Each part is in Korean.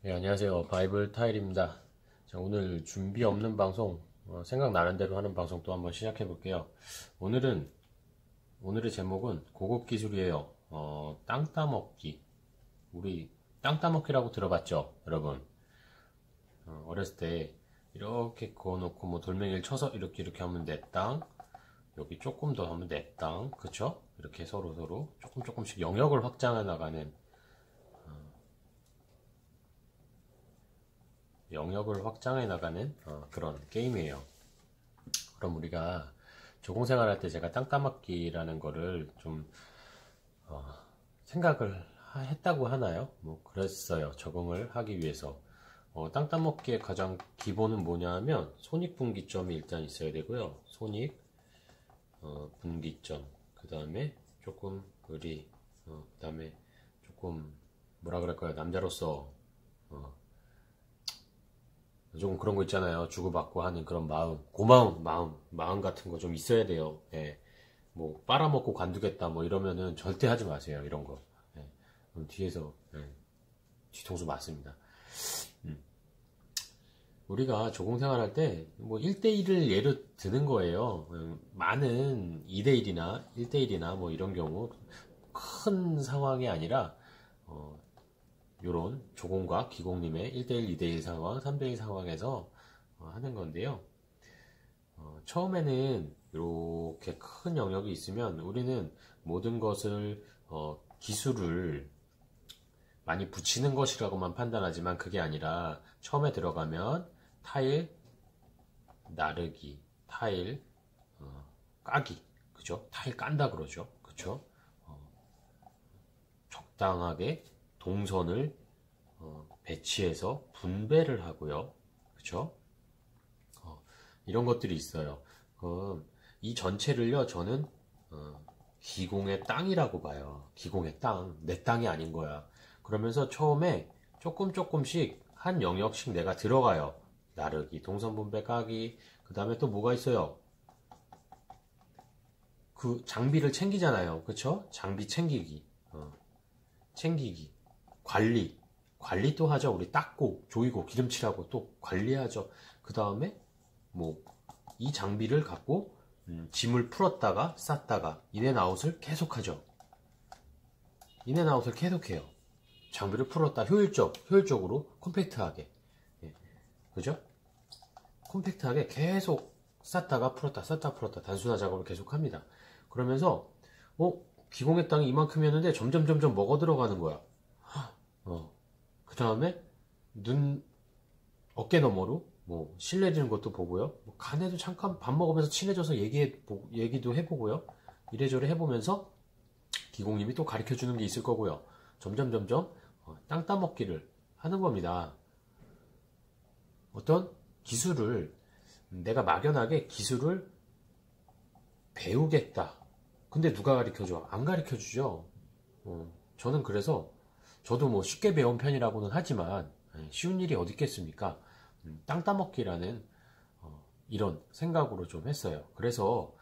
네, 안녕하세요. 바이블 타일입니다. 자, 오늘 준비 없는 방송, 생각나는 대로 하는 방송 또 한번 시작해 볼게요. 오늘의 제목은 고급 기술이에요. 땅 따먹기. 우리 땅 따먹기라고 들어봤죠, 여러분? 어렸을 때 이렇게 그어놓고 뭐 돌멩이를 쳐서 이렇게 하면 내 땅, 여기 조금 더 하면 내 땅, 그쵸? 이렇게 서로 조금씩 영역을 확장해 나가는 그런 게임이에요. 그럼 우리가 조공생활 할 때 제가 땅 따먹기라는 거를 좀 생각을 했다고 하나요? 뭐 그랬어요. 적응을 하기 위해서. 땅 따먹기의 가장 기본은 뭐냐면 손익분기점이 일단 있어야 되고요. 분기점. 그 다음에 조금 의리. 그 다음에 조금 뭐라 그럴까요? 남자로서 조금 그런 거 있잖아요. 주고받고 하는 그런 마음, 고마운 마음 같은 거 좀 있어야 돼요. 예. 뭐 빨아먹고 관두겠다 뭐 이러면은 절대 하지 마세요. 이런 거. 예. 그럼 뒤에서 뒤통수 맞습니다. 우리가 조공생활 할 때 뭐 1대1을 예로 드는 거예요. 많은 2대1이나 1대1이나 뭐 이런 경우 큰 상황이 아니라 요런 조공과 기공님의 1대1, 2대1 상황, 3대1 상황에서 하는 건데요. 처음에는 이렇게 큰 영역이 있으면 우리는 모든 것을 기술을 많이 붙이는 것이라고만 판단하지만 그게 아니라 처음에 들어가면 타일 나르기, 타일 까기, 그죠? 타일 깐다 그러죠, 그죠? 적당하게 동선을 배치해서 분배를 하고요, 그죠? 이런 것들이 있어요. 이 전체를요, 저는 기공의 땅이라고 봐요. 기공의 땅, 내 땅이 아닌 거야. 그러면서 처음에 조금씩 한 영역씩 내가 들어가요. 나르기, 동선 분배 까기, 그 다음에 또 뭐가 있어요? 그 장비를 챙기잖아요. 그쵸? 장비 챙기기, 챙기기, 관리 또 하죠. 우리 닦고, 조이고, 기름칠하고 또 관리하죠. 그 다음에 뭐 이 장비를 갖고 짐을 풀었다가 쌌다가 인앤아웃을 계속하죠. 인앤아웃을 계속해요. 장비를 풀었다 효율적으로 컴팩트하게, 예, 그죠? 컴팩트하게 계속 쌌다가 풀었다 쌌다 풀었다 단순화 작업을 계속합니다. 그러면서 기공의 땅이 이만큼이었는데 점점 먹어 들어가는 거야. 그 다음에 눈 어깨 너머로 뭐 친해지는 것도 보고요. 뭐 간에도 잠깐 밥 먹으면서 친해져서 얘기도 해보고요. 이래저래 해보면서 기공님이 또 가르쳐 주는 게 있을 거고요. 점점 땅 따먹기를 하는 겁니다. 어떤 기술을 내가 막연하게 기술을 배우겠다. 근데 누가 가르쳐 줘? 안 가르쳐 주죠. 저는 그래서 저도 뭐 쉽게 배운 편이라고는 하지만 쉬운 일이 어디 있겠습니까? 땅 따먹기라는 이런 생각으로 좀 했어요. 그래서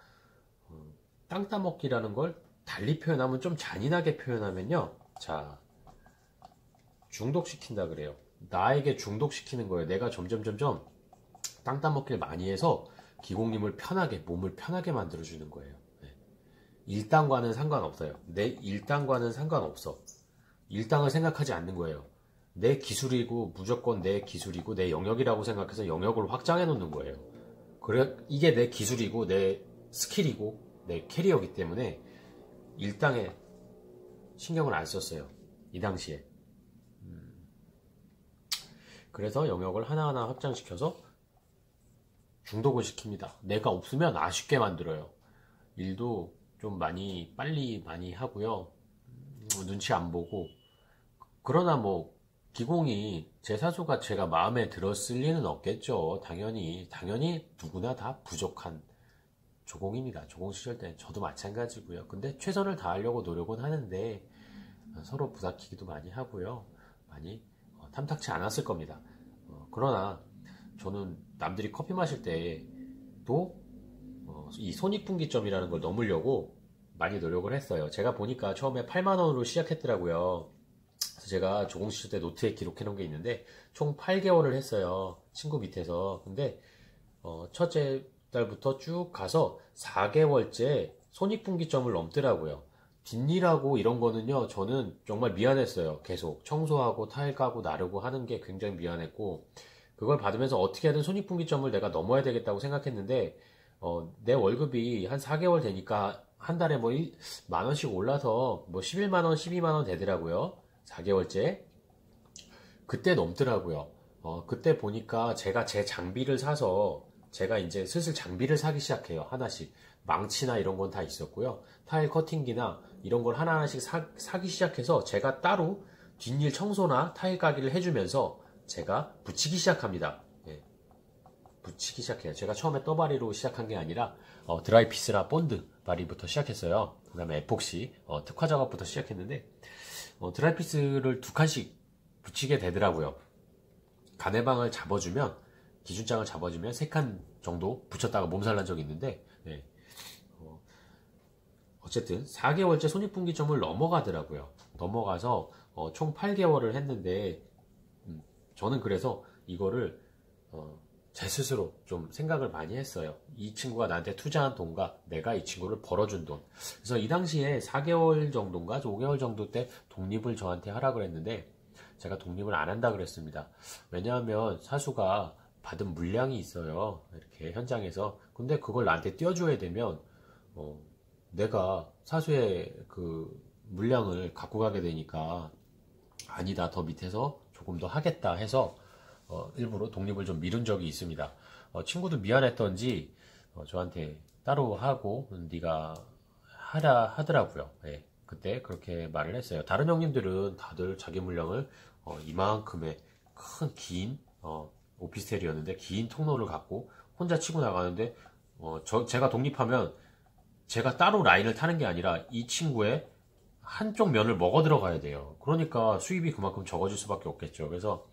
땅 따먹기라는 걸 달리 표현하면 좀 잔인하게 표현하면요. 자, 중독시킨다 그래요. 나에게 중독시키는 거예요. 내가 점점 땅 따먹기를 많이 해서 기공님을 편하게, 몸을 편하게 만들어주는 거예요. 일당과는 상관없어요. 내 일당과는 상관없어. 일당을 생각하지 않는 거예요. 내 기술이고 무조건 내 기술이고 내 영역이라고 생각해서 영역을 확장해 놓는 거예요. 그래, 이게 내 기술이고 내 스킬이고 내 캐리어이기 때문에 일당에 신경을 안 썼어요. 이 당시에. 그래서 영역을 하나하나 확장시켜서 중독을 시킵니다. 내가 없으면 아쉽게 만들어요. 일도 좀 빨리 많이 하고요. 눈치 안 보고. 그러나 뭐 기공이 제 사수가 제가 마음에 들었을 리는 없겠죠. 당연히 누구나 다 부족한 조공입니다. 조공 시절 때 저도 마찬가지고요. 근데 최선을 다하려고 노력은 하는데 서로 부닥치기도 많이 하고요. 많이 탐탁치 않았을 겁니다. 그러나 저는 남들이 커피 마실 때도 이 손익분기점이라는 걸 넘으려고 많이 노력을 했어요. 제가 보니까 처음에 8만 원으로 시작했더라고요. 그래서 제가 조공시설 때 노트에 기록해 놓은 게 있는데 총 8개월을 했어요. 친구 밑에서. 근데 첫째 달부터 쭉 가서 4개월째 손익분기점을 넘더라고요. 뒷일하고 이런 거는요, 저는 정말 미안했어요. 계속 청소하고 타일 까고 나르고 하는 게 굉장히 미안했고, 그걸 받으면서 어떻게든 손익분기점을 내가 넘어야 되겠다고 생각했는데, 내 월급이 한 4개월 되니까 한 달에 뭐 10,000원씩 올라서 뭐 11만원, 12만원 되더라고요. 4개월째. 그때 넘더라고요. 그때 보니까 제가 제 장비를 사서 제가 이제 슬슬 장비를 사기 시작해요. 하나씩. 망치나 이런 건 다 있었고요. 타일 커팅기나 이런 걸 하나하나씩 사기 시작해서 제가 따로 뒷일 청소나 타일 까기를 해주면서 제가 붙이기 시작합니다. 예, 붙이기 시작해요. 제가 처음에 떠바리로 시작한 게 아니라 드라이피스나 본드 바리부터 시작했어요. 그 다음에 에폭시 특화 작업부터 시작했는데 드라이피스를 2칸씩 붙이게 되더라고요. 가내방을 잡아주면 기준장을 잡아주면 3칸 정도 붙였다가 몸살 난 적이 있는데 네. 어쨌든 4개월째 손익분기점을 넘어가더라고요. 넘어가서 총 8개월을 했는데 저는 그래서 이거를 제 스스로 좀 생각을 많이 했어요. 이 친구가 나한테 투자한 돈과 내가 이 친구를 벌어준 돈. 그래서 이 당시에 4개월 정도인가 5개월 정도 때 독립을 저한테 하라 그랬는데 제가 독립을 안 한다 그랬습니다. 왜냐하면 사수가 받은 물량이 있어요. 이렇게 현장에서. 근데 그걸 나한테 띄워줘야 되면 내가 사수의 그 물량을 갖고 가게 되니까 아니다, 더 밑에서 조금 더 하겠다 해서 일부러 독립을 좀 미룬 적이 있습니다. 친구도 미안했던지 저한테 따로 하고 네가 하라 하더라고요. 예, 그때 그렇게 말을 했어요. 다른 형님들은 다들 자기 물량을 이만큼의 큰 긴 오피스텔이었는데 긴 통로를 갖고 혼자 치고 나가는데 제가 독립하면 제가 따로 라인을 타는 게 아니라 이 친구의 한쪽 면을 먹어 들어가야 돼요. 그러니까 수입이 그만큼 적어질 수밖에 없겠죠. 그래서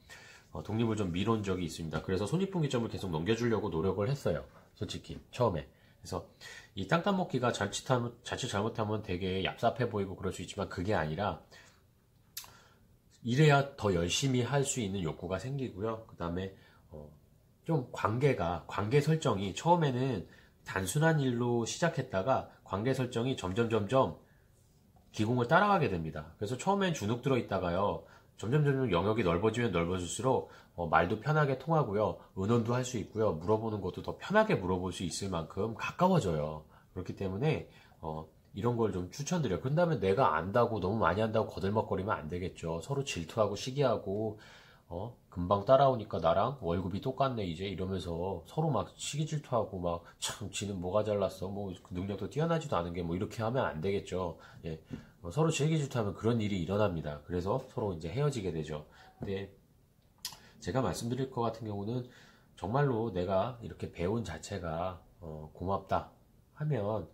독립을 좀 미룬 적이 있습니다. 그래서 손익분기점을 계속 넘겨주려고 노력을 했어요. 솔직히 처음에. 그래서 이 땅 따먹기가 자칫 잘못하면 되게 얍삽해 보이고 그럴 수 있지만 그게 아니라 이래야 더 열심히 할 수 있는 욕구가 생기고요. 그 다음에 좀 관계 설정이 처음에는 단순한 일로 시작했다가 관계 설정이 점점 기공을 따라가게 됩니다. 그래서 처음엔 주눅 들어 있다가요. 점점 영역이 넓어지면 넓어질수록 말도 편하게 통하고요. 의논도 할 수 있고요. 물어보는 것도 더 편하게 물어볼 수 있을 만큼 가까워져요. 그렇기 때문에 이런 걸 좀 추천드려요. 그런다면 내가 안다고 너무 많이 한다고 거들먹거리면 안 되겠죠. 서로 질투하고 시기하고 금방 따라오니까 나랑 월급이 똑같네 이제 이러면서 서로 막 시기 질투하고 막 참 지는 뭐가 잘났어 뭐 능력도 뛰어나지도 않은 게 뭐 이렇게 하면 안 되겠죠. 예. 서로 시기 질투하면 그런 일이 일어납니다. 그래서 서로 이제 헤어지게 되죠. 근데 제가 말씀드릴 것 같은 경우는 정말로 내가 이렇게 배운 자체가 고맙다 하면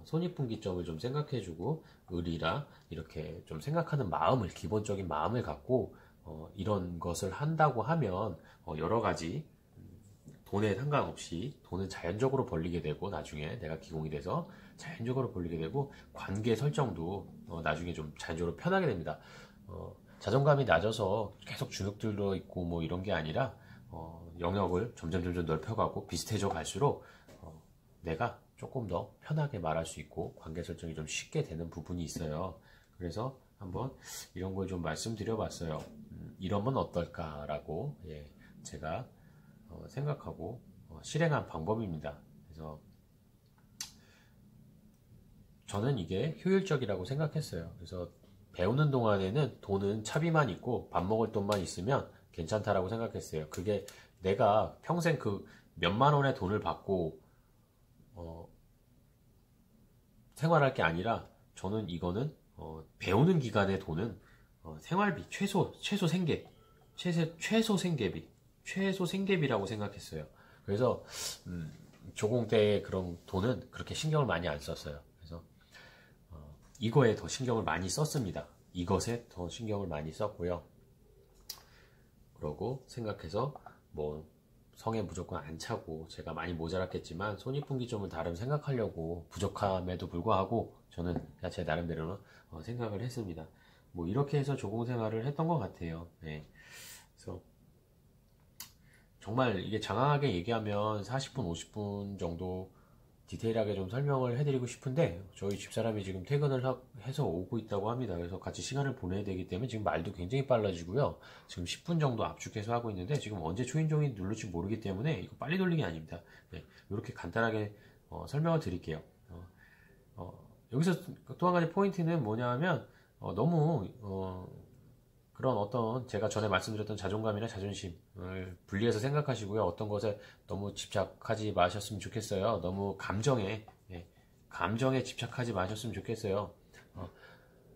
손익분기점을 좀 생각해주고 의리라 이렇게 좀 생각하는 마음을 기본적인 마음을 갖고 이런 것을 한다고 하면 여러 가지 돈에 상관없이 돈은 자연적으로 벌리게 되고 나중에 내가 기공이 돼서 자연적으로 벌리게 되고 관계 설정도 나중에 좀 자연적으로 편하게 됩니다. 자존감이 낮아서 계속 주눅 들어 있고 뭐 이런 게 아니라 영역을 점점 넓혀가고 비슷해져 갈수록 내가 조금 더 편하게 말할 수 있고 관계 설정이 좀 쉽게 되는 부분이 있어요. 그래서 한번 이런 걸 좀 말씀드려 봤어요. 이러면 어떨까라고 제가 생각하고 실행한 방법입니다. 그래서 저는 이게 효율적이라고 생각했어요. 그래서 배우는 동안에는 돈은 차비만 있고 밥 먹을 돈만 있으면 괜찮다라고 생각했어요. 그게 내가 평생 그 몇만 원의 돈을 받고 생활할 게 아니라 저는 이거는 배우는 기간의 돈은 생활비 최소 생계 최소 생계비라고 생각했어요. 그래서 조공 때의 그런 돈은 그렇게 신경을 많이 안 썼어요. 그래서 이거에 더 신경을 많이 썼습니다. 이것에 더 신경을 많이 썼고요. 그러고 생각해서 뭐 성에 무조건 안 차고 제가 많이 모자랐겠지만 손익분기점을 나름 생각하려고 부족함에도 불구하고 저는 제 나름대로는 생각을 했습니다. 뭐 이렇게 해서 조공 생활을 했던 것 같아요. 네. 그래서 정말 이게 장황하게 얘기하면 40분, 50분 정도 디테일하게 좀 설명을 해드리고 싶은데 저희 집사람이 지금 퇴근을 해서 오고 있다고 합니다. 그래서 같이 시간을 보내야 되기 때문에 지금 말도 굉장히 빨라지고요. 지금 10분 정도 압축해서 하고 있는데 지금 언제 초인종이 누를지 모르기 때문에 이거 빨리 돌리기 아닙니다. 네, 이렇게 간단하게 설명을 드릴게요. 여기서 또 한 가지 포인트는 뭐냐면 너무 그런 어떤 제가 전에 말씀드렸던 자존감이나 자존심을 분리해서 생각하시고요. 어떤 것에 너무 집착하지 마셨으면 좋겠어요. 너무 감정에 집착하지 마셨으면 좋겠어요.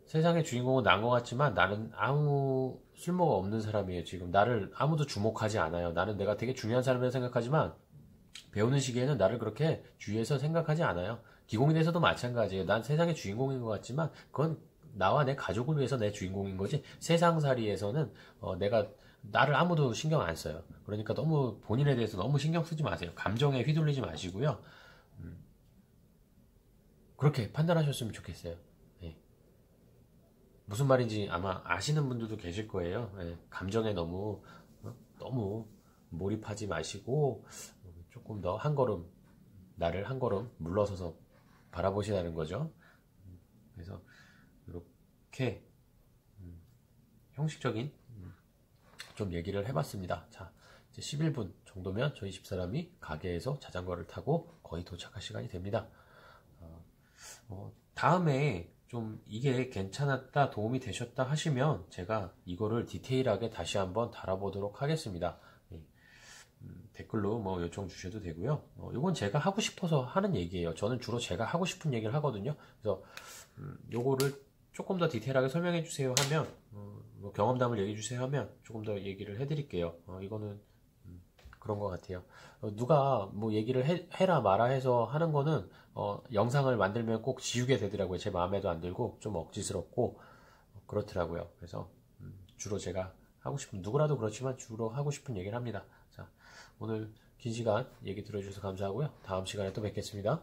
세상의 주인공은 난 것 같지만 나는 아무 쓸모가 없는 사람이에요. 지금 나를 아무도 주목하지 않아요. 나는 내가 되게 중요한 사람이라고 생각하지만 배우는 시기에는 나를 그렇게 주위에서 생각하지 않아요. 기공인에서도 마찬가지예요. 난 세상의 주인공인 것 같지만 그건 나와 내 가족을 위해서 내 주인공인 거지 세상살이에서는 내가 나를 아무도 신경 안 써요. 그러니까 너무 본인에 대해서 너무 신경 쓰지 마세요. 감정에 휘둘리지 마시고요. 그렇게 판단하셨으면 좋겠어요. 예. 무슨 말인지 아마 아시는 분들도 계실 거예요. 예. 감정에 너무 몰입하지 마시고 조금 더 한 걸음 나를 한 걸음 물러서서 바라보시라는 거죠. 그래서 이렇게 형식적인 좀 얘기를 해봤습니다. 자, 이제 11분 정도면 저희 집사람이 가게에서 자전거를 타고 거의 도착할 시간이 됩니다. 다음에 좀 이게 괜찮았다, 도움이 되셨다 하시면 제가 이거를 디테일하게 다시 한번 달아보도록 하겠습니다. 댓글로 뭐 요청 주셔도 되고요. 이건 제가 하고 싶어서 하는 얘기예요. 저는 주로 제가 하고 싶은 얘기를 하거든요. 그래서 요거를 조금 더 디테일하게 설명해 주세요 하면 뭐 경험담을 얘기해 주세요 하면 조금 더 얘기를 해드릴게요. 이거는 그런 것 같아요. 누가 뭐 얘기를 해라 마라 해서 하는 거는 영상을 만들면 꼭 지우게 되더라고요. 제 마음에도 안 들고 좀 억지스럽고 그렇더라고요. 그래서 주로 제가 하고 싶은 누구라도 그렇지만 주로 하고 싶은 얘기를 합니다. 자, 오늘 긴 시간 얘기 들어주셔서 감사하고요. 다음 시간에 또 뵙겠습니다.